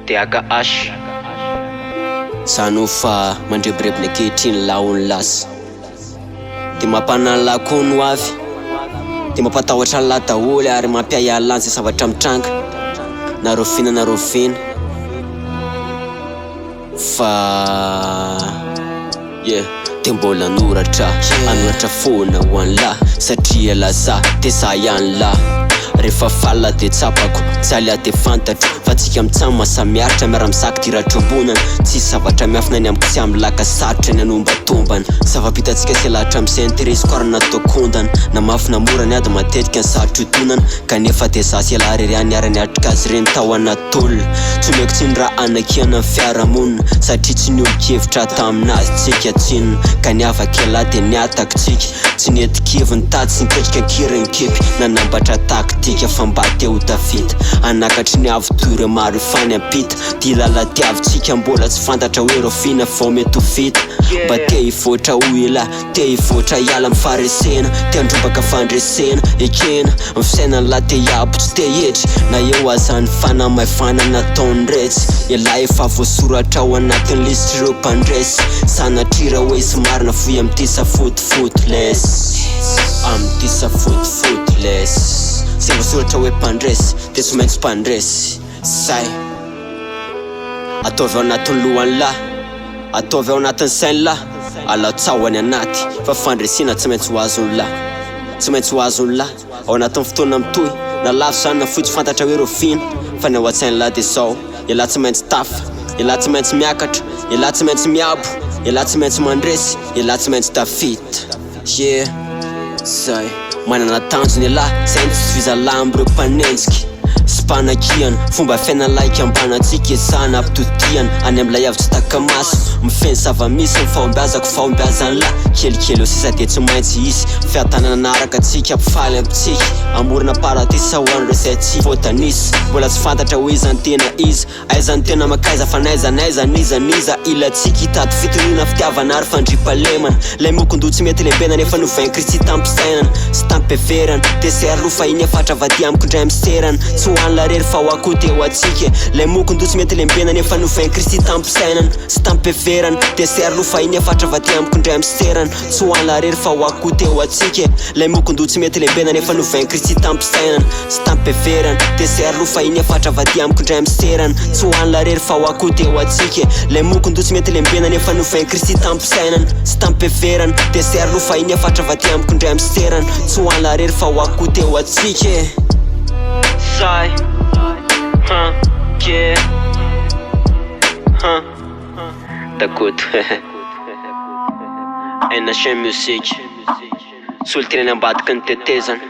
DKH. Zany fa mandrebireby ankehitriny laony lasa dia mampanala lakono avy dia mampatahotra lahy daholo ary mampiaialan'ny zay zavatra mitranga na rofina fa dia mbola anoratra foana ho any lahy satria laza dia za ihany lahy rehefa falla dia tsapako jaly dia fantatro fa tsika mitsamy masamiaritra miara-misaka tiratrombonana tsisy zavatra miafina ny amiko tsy amilaka sarotra ny anomba-tombana zava-pitatsika sy lahatra am'izay interesiko ary natokondana na mafina mora ny ady matetika ny sarotro itonana kanefa dia za sy ialahy rery any arany atrika azy reny tao anatolona tsy omeko tsy ny raha anakiana ny fiarahamonina satria tsy ny olo-kevitra taminazy tsika tsinona ka ny avaka ialahy dia niatako tsika tsy netikevy ny tady sy niketrika ankiriny kepy nanambatra taktika fa mba te ho tafita anakatry ny avotory maro ifany ampita dia laladiavitsika mbola tsy fantatra hoe rofina vao mety ho vita mba te hivoatra ho ilahy te hivoatra iala mifaresena te handrombaka fandresena ekena mifisainany lahy te hiabo tsy te hetry na eo azany fanamaivana nataony retsy ialahy efa voasoratra ao anatin'ny lisitra ireo mpandresy sanatrira hoe somarina foy am'ty safotifotiles am'ty safotifotiles zay voasoratra hoe mpandresy dia tsy maintsy mpandresy say ataovy ao anatin'ny lohany lahy ataovy ao anatin'ny sainy lahy alatsahony anaty fa fandresina tsy maintsy ho azony lahy tsy maintsy ho azony lahy ao anatin'ny fotoana mitohy na lafo zany na fotsy fantatra hoe rofina fa ny ao an-tsainy lahy dia zao ialahy tsy maintsy tafa ialahy tsy maintsy miakatra ialahy tsy maintsy miabo ialahy tsy maintsy mandresy ialahy tsy maintsy tafita zay manana tanjony ialahy zay ny tsy fizalahy am'ireo mpanenjiky sy mpanakiana fomba fiainany laika ambanatsika ezana ampitotiana any am'ilay avy tsy takamaso mifeny zava-misy mifahombiazako fahombiazany lahy kelikely eo sisa dia tsy maintsy izy fiatanana anaraka tsika ampifaly ampitsika amorona paradisa ho an'ireo zay tsy voatanisy mbola tsy fantatra hoe izany tena iza aizany tena makaiza fa naizaniza ilatsika hitady fitoniana fitiavana ary fandripalemana lay mokondoha tsy mety lembena nefa novain kristy tampisainana sy tampiheverana dia sery lofa iny afatra vady amiko indray miserana tsy ho an'la rery fa ho akoty eo atsika lay mokondoha tsy mety lembena nefa novain kristy tampisainana sy tampiheverana dia sery lofa iny afatra vady amiko indray miserana tsy ho an'la rery fa ho akoty eo atsika lay mokondoha tsy mety lembena nefa novain kristy tampisainana sy tampiheverana dia sery lofa iny afatra vady amiko indray miserana tsy ho an'la rery fa ho akoty eo atsika lay mokondoha tsy mety lembena nefa novain kristy tampisainana sy tampiheverana dia sery lofa iny afatra vady amiko indray miserana tsy ho an'la rery fa ho akoty eo atsika Zay Dakh'oto na chaîne musiques soloteny ambadiky ny tetezana